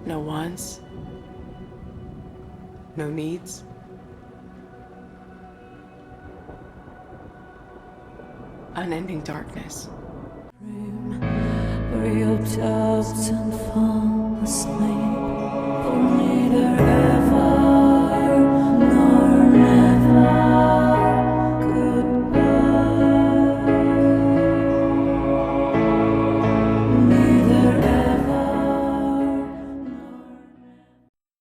No wants. No needs. Unending darkness. Where you talked and fall asleep. Only there ever, nor never. Goodbye. Neither ever.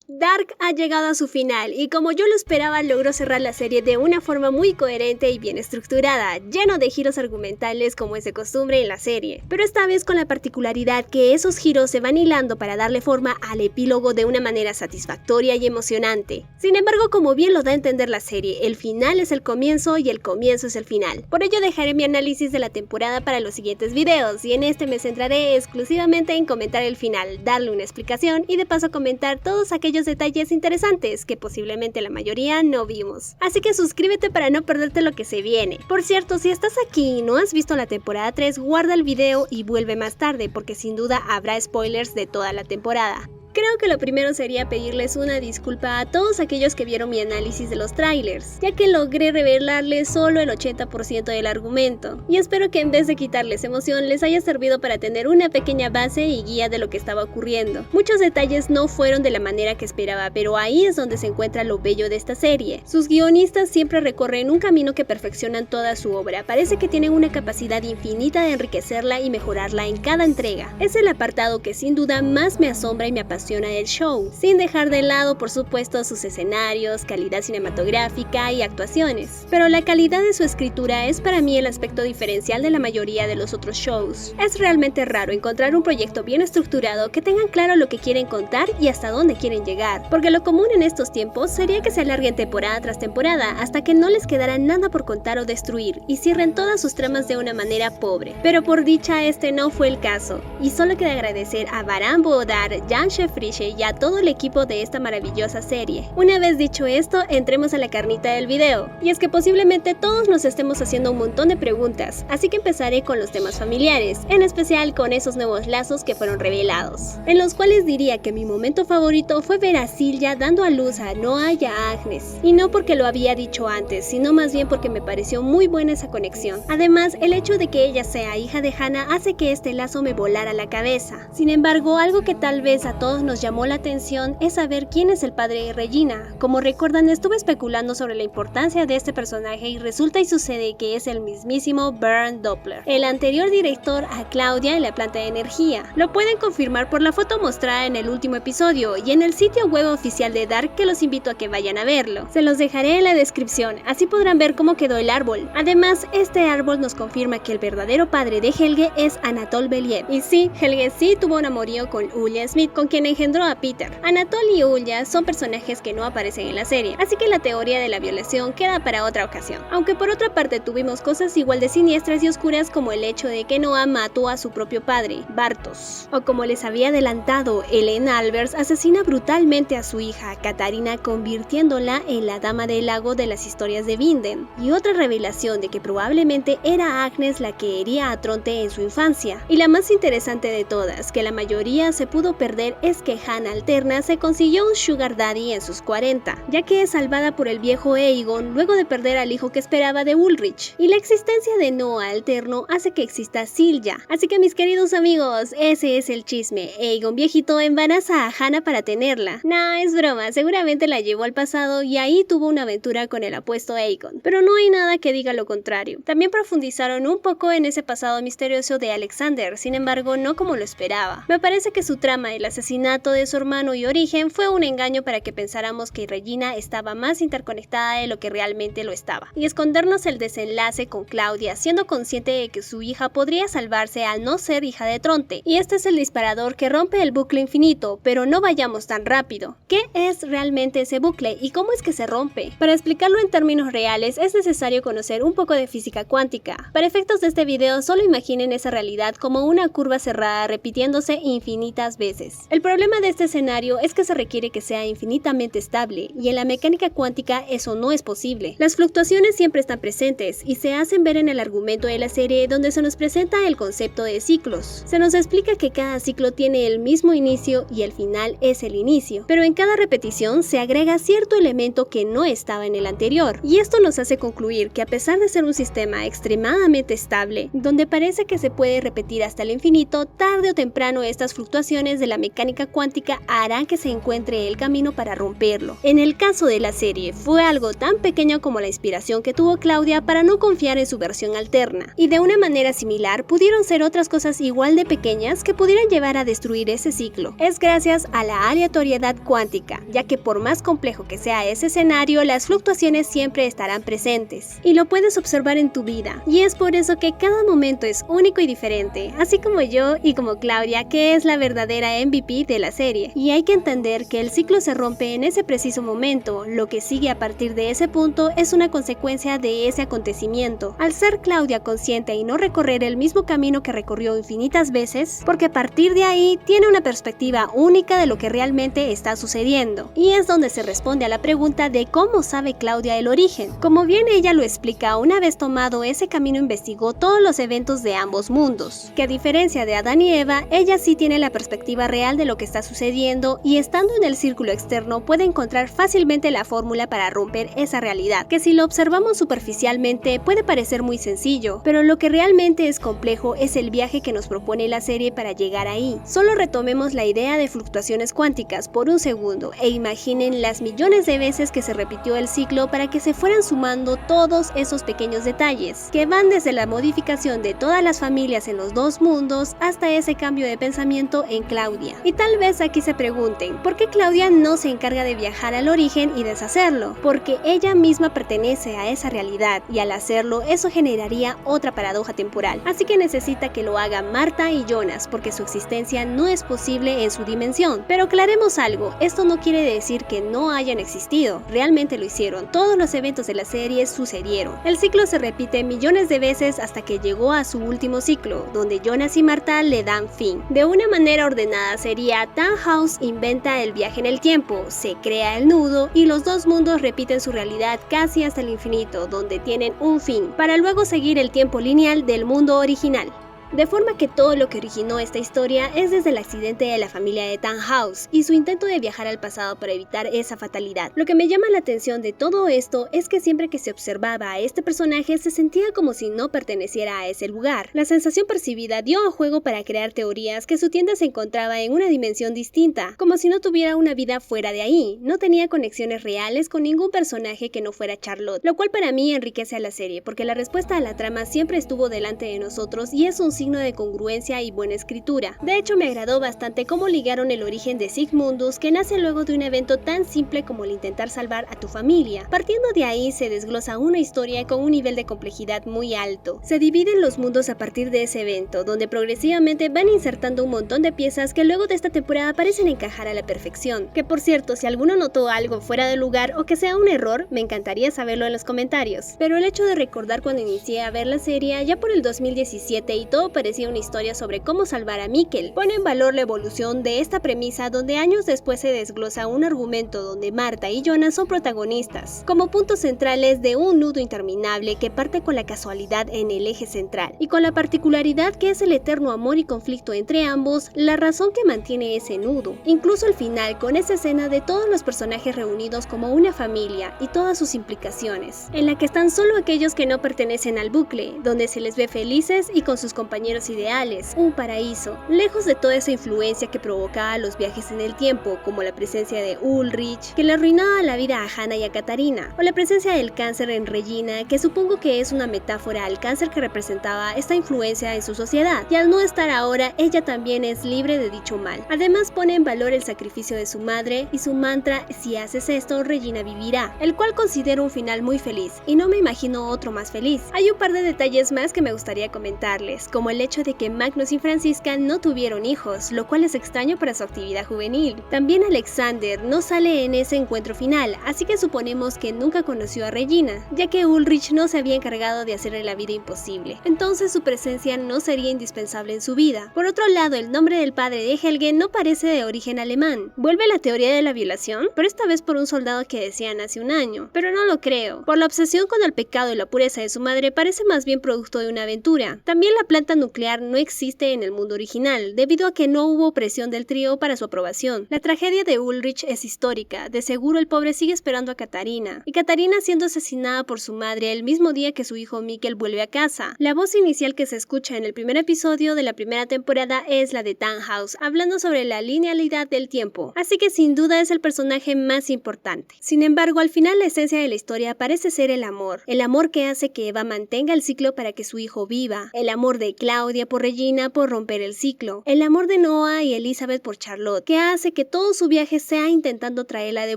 Dark ha llegado a su final y como yo lo esperaba logró cerrar la serie de una forma muy coherente y bien estructurada, lleno de giros argumentales como es de costumbre en la serie, pero esta vez con la particularidad que esos giros se van hilando para darle forma al epílogo de una manera satisfactoria y emocionante. Sin embargo, como bien lo da a entender la serie, el final es el comienzo y el comienzo es el final. Por ello dejaré mi análisis de la temporada para los siguientes videos y en este me centraré exclusivamente en comentar el final, darle una explicación y de paso comentar todos aquellos detalles interesantes que posiblemente la mayoría no vimos. Así que suscríbete para no perderte lo que se viene. Por cierto, si estás aquí y no has visto la temporada 3, guarda el video y vuelve más tarde porque sin duda habrá spoilers de toda la temporada. Creo que lo primero sería pedirles una disculpa a todos aquellos que vieron mi análisis de los trailers, ya que logré revelarles solo el 80% del argumento, y espero que en vez de quitarles emoción les haya servido para tener una pequeña base y guía de lo que estaba ocurriendo. Muchos detalles no fueron de la manera que esperaba, pero ahí es donde se encuentra lo bello de esta serie. Sus guionistas siempre recorren un camino que perfeccionan toda su obra, parece que tienen una capacidad infinita de enriquecerla y mejorarla en cada entrega. Es el apartado que sin duda más me asombra y me apasiona el show, sin dejar de lado por supuesto sus escenarios, calidad cinematográfica y actuaciones. Pero la calidad de su escritura es para mí el aspecto diferencial de la mayoría de los otros shows. Es realmente raro encontrar un proyecto bien estructurado que tengan claro lo que quieren contar y hasta dónde quieren llegar, porque lo común en estos tiempos sería que se alarguen temporada tras temporada hasta que no les quedara nada por contar o destruir y cierren todas sus tramas de una manera pobre. Pero por dicha este no fue el caso, y solo queda agradecer a Baran Bodar, Jan Shefriche y a todo el equipo de esta maravillosa serie. Una vez dicho esto, entremos a la carnita del video. Y es que posiblemente todos nos estemos haciendo un montón de preguntas, así que empezaré con los temas familiares, en especial con esos nuevos lazos que fueron revelados, en los cuales diría que mi momento favorito fue ver a Silja dando a luz a Noah y a Agnes, y no porque lo había dicho antes, sino más bien porque me pareció muy buena esa conexión. Además, el hecho de que ella sea hija de Hannah hace que este lazo me volara la cabeza. Sin embargo, algo que tal vez a todos nos llamó la atención es saber quién es el padre de Regina. Como recuerdan, estuve especulando sobre la importancia de este personaje y resulta y sucede que es el mismísimo Bernd Doppler, el anterior director a Claudia en la planta de energía. Lo pueden confirmar por la foto mostrada en el último episodio y en el sitio web oficial de Dark, que los invito a que vayan a verlo. Se los dejaré en la descripción, así podrán ver cómo quedó el árbol. Además, este árbol nos confirma que el verdadero padre de Helge es Anatol Believ. Y sí, Helge sí tuvo un amorío con Ulla Smith, con quien engendró a Peter. Anatol y Ulla son personajes que no aparecen en la serie, así que la teoría de la violación queda para otra ocasión. Aunque por otra parte tuvimos cosas igual de siniestras y oscuras como el hecho de que Noah mató a su propio padre, Bartos. O como les había adelantado, Elena Albers asesina brutalmente a su hija, Katarina, convirtiéndola en la dama del lago de las historias de Vinden. Y otra revelación de que probablemente era Agnes la que hería a Tronte en su infancia. Y la más interesante de todas, que la mayoría se pudo perder, es que Hannah Alterna se consiguió un sugar daddy en sus 40, ya que es salvada por el viejo Aegon luego de perder al hijo que esperaba de Ulrich. Y la existencia de Noah alterno hace que exista Silja. Así que mis queridos amigos, ese es el chisme. Aegon viejito embaraza a Hannah para tenerla. Nah, es broma, seguramente la llevó al pasado y ahí tuvo una aventura con el apuesto Aegon. Pero no hay nada que diga lo contrario. También profundizaron un poco en ese pasado misterioso de Alexander, sin embargo no como lo esperaba. Me parece que su trama, el asesinato de su hermano y origen, fue un engaño para que pensáramos que Regina estaba más interconectada de lo que realmente lo estaba, y escondernos el desenlace con Claudia, siendo consciente de que su hija podría salvarse al no ser hija de Tronte. Y este es el disparador que rompe el bucle infinito, pero no vayamos tan rápido. ¿Qué es realmente ese bucle y cómo es que se rompe? Para explicarlo en términos reales es necesario conocer un poco de física cuántica. Para efectos de este video solo imaginen esa realidad como una curva cerrada repitiéndose infinitas veces. El problema de este escenario es que se requiere que sea infinitamente estable, y en la mecánica cuántica eso no es posible. Las fluctuaciones siempre están presentes y se hacen ver en el argumento de la serie, donde se nos presenta el concepto de ciclos. Se nos explica que cada ciclo tiene el mismo inicio y el final es el inicio, pero en cada repetición se agrega cierto elemento que no estaba en el anterior, y esto nos hace concluir que a pesar de ser un sistema extremadamente estable, donde parece que se puede repetir hasta el infinito, tarde o temprano estas fluctuaciones de la mecánica cuántica harán que se encuentre el camino para romperlo. En el caso de la serie, fue algo tan pequeño como la inspiración que tuvo Claudia para no confiar en su versión alterna, y de una manera similar pudieron ser otras cosas igual de pequeñas que pudieran llevar a destruir ese ciclo. Es gracias a la aleatoriedad cuántica, ya que por más complejo que sea ese escenario, las fluctuaciones siempre estarán presentes, y lo puedes observar en tu vida, y es por eso que cada momento es único y diferente, así como yo y como Claudia, que es la verdadera MVP de la serie. Y hay que entender que el ciclo se rompe en ese preciso momento, lo que sigue a partir de ese punto es una consecuencia de ese acontecimiento. Al ser Claudia consciente y no recorrer el mismo camino que recorrió infinitas veces, porque a partir de ahí tiene una perspectiva única de lo que realmente está sucediendo, y es donde se responde a la pregunta de cómo sabe Claudia el origen. Como bien ella lo explica, una vez tomado ese camino investigó todos los eventos de ambos mundos, que a diferencia de Adán y Eva, ella sí tiene la perspectiva real de lo que está sucediendo, y estando en el círculo externo puede encontrar fácilmente la fórmula para romper esa realidad, que si lo observamos superficialmente puede parecer muy sencillo, pero lo que realmente es complejo es el viaje que nos propone la serie para llegar ahí. Solo retomemos la idea de fluctuaciones cuánticas por un segundo e imaginen las millones de veces que se repitió el ciclo para que se fueran sumando todos esos pequeños detalles, que van desde la modificación de todas las familias en los dos mundos hasta ese cambio de pensamiento en Claudia. Y tal vez aquí se pregunten, ¿por qué Claudia no se encarga de viajar al origen y deshacerlo? Porque ella misma pertenece a esa realidad, y al hacerlo eso generaría otra paradoja temporal, así que necesita que lo haga Marta y Jonas, porque su existencia no es posible en su dimensión. Pero aclaremos algo, esto no quiere decir que no hayan existido, realmente lo hicieron, todos los eventos de la serie sucedieron. El ciclo se repite millones de veces hasta que llegó a su último ciclo, donde Jonas y Marta le dan fin. De una manera ordenada sería, Tannhaus inventa el viaje en el tiempo, se crea el nudo y los dos mundos repiten su realidad casi hasta el infinito, donde tienen un fin, para luego seguir el tiempo lineal del mundo original. De forma que todo lo que originó esta historia es desde el accidente de la familia de Tannhaus y su intento de viajar al pasado para evitar esa fatalidad. Lo que me llama la atención de todo esto es que siempre que se observaba a este personaje se sentía como si no perteneciera a ese lugar. La sensación percibida dio a juego para crear teorías que su tienda se encontraba en una dimensión distinta, como si no tuviera una vida fuera de ahí, no tenía conexiones reales con ningún personaje que no fuera Charlotte, lo cual para mí enriquece a la serie, porque la respuesta a la trama siempre estuvo delante de nosotros y es un signo de congruencia y buena escritura. De hecho, me agradó bastante cómo ligaron el origen de Sigmundus, que nace luego de un evento tan simple como el intentar salvar a tu familia. Partiendo de ahí se desglosa una historia con un nivel de complejidad muy alto. Se dividen los mundos a partir de ese evento, donde progresivamente van insertando un montón de piezas que luego de esta temporada parecen encajar a la perfección. Que por cierto, si alguno notó algo fuera de lugar o que sea un error, me encantaría saberlo en los comentarios. Pero el hecho de recordar cuando inicié a ver la serie ya por el 2017 y todo parecía una historia sobre cómo salvar a Mikkel, pone en valor la evolución de esta premisa, donde años después se desglosa un argumento donde Marta y Jonas son protagonistas, como puntos centrales de un nudo interminable que parte con la casualidad en el eje central, y con la particularidad que es el eterno amor y conflicto entre ambos, la razón que mantiene ese nudo. Incluso el final, con esa escena de todos los personajes reunidos como una familia y todas sus implicaciones, en la que están solo aquellos que no pertenecen al bucle, donde se les ve felices y con sus compañeros ideales, un paraíso, lejos de toda esa influencia que provocaba los viajes en el tiempo, como la presencia de Ulrich, que le arruinaba la vida a Hannah y a Katarina, o la presencia del cáncer en Regina, que supongo que es una metáfora al cáncer que representaba esta influencia en su sociedad, y al no estar ahora, ella también es libre de dicho mal. Además pone en valor el sacrificio de su madre y su mantra, si haces esto, Regina vivirá, el cual considero un final muy feliz, y no me imagino otro más feliz. Hay un par de detalles más que me gustaría comentarles, como el hecho de que Magnus y Franziska no tuvieron hijos, lo cual es extraño para su actividad juvenil. También Alexander no sale en ese encuentro final, así que suponemos que nunca conoció a Regina, ya que Ulrich no se había encargado de hacerle la vida imposible, entonces su presencia no sería indispensable en su vida. Por otro lado, el nombre del padre de Helge no parece de origen alemán. Vuelve la teoría de la violación, pero esta vez por un soldado que decían hace un año, pero no lo creo. Por la obsesión con el pecado y la pureza de su madre parece más bien producto de una aventura. También la planta nuclear no existe en el mundo original, debido a que no hubo presión del trío para su aprobación. La tragedia de Ulrich es histórica, de seguro el pobre sigue esperando a Katarina, y Katarina siendo asesinada por su madre el mismo día que su hijo Mikkel vuelve a casa. La voz inicial que se escucha en el primer episodio de la primera temporada es la de Tannhaus, hablando sobre la linealidad del tiempo, así que sin duda es el personaje más importante. Sin embargo, al final la esencia de la historia parece ser el amor que hace que Eva mantenga el ciclo para que su hijo viva, el amor de Claudia por Regina por romper el ciclo, el amor de Noah y Elizabeth por Charlotte, que hace que todo su viaje sea intentando traerla de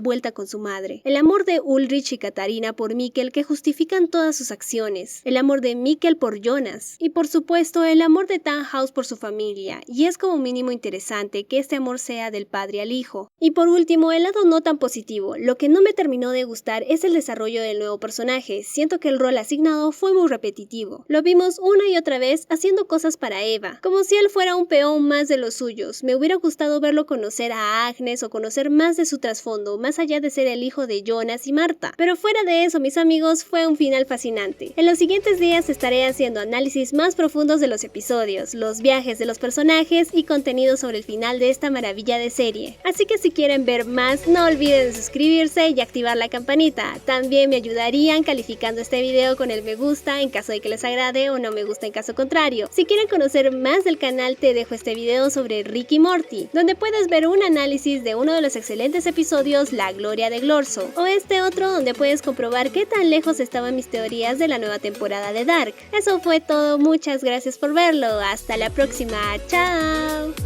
vuelta con su madre, el amor de Ulrich y Katarina por Mikkel que justifican todas sus acciones, el amor de Mikkel por Jonas, y por supuesto el amor de Tannhaus por su familia, y es como mínimo interesante que este amor sea del padre al hijo. Y por último, el lado no tan positivo, lo que no me terminó de gustar es el desarrollo del nuevo personaje. Siento que el rol asignado fue muy repetitivo. Lo vimos una y otra vez haciendo cosas para Eva, como si él fuera un peón más de los suyos. Me hubiera gustado verlo conocer a Agnes o conocer más de su trasfondo, más allá de ser el hijo de Jonas y Marta. Pero fuera de eso, mis amigos, fue un final fascinante. En los siguientes días estaré haciendo análisis más profundos de los episodios, los viajes de los personajes y contenido sobre el final de esta maravilla de serie. Así que si quieren ver más, no olviden suscribirse y activar la campanita. También me ayudarían calificando este video con el me gusta en caso de que les agrade o no me gusta en caso contrario. Si quieren conocer más del canal, te dejo este video sobre Rick y Morty, donde puedes ver un análisis de uno de los excelentes episodios La Gloria de Glorso, o este otro donde puedes comprobar qué tan lejos estaban mis teorías de la nueva temporada de Dark. Eso fue todo, muchas gracias por verlo, hasta la próxima, chao.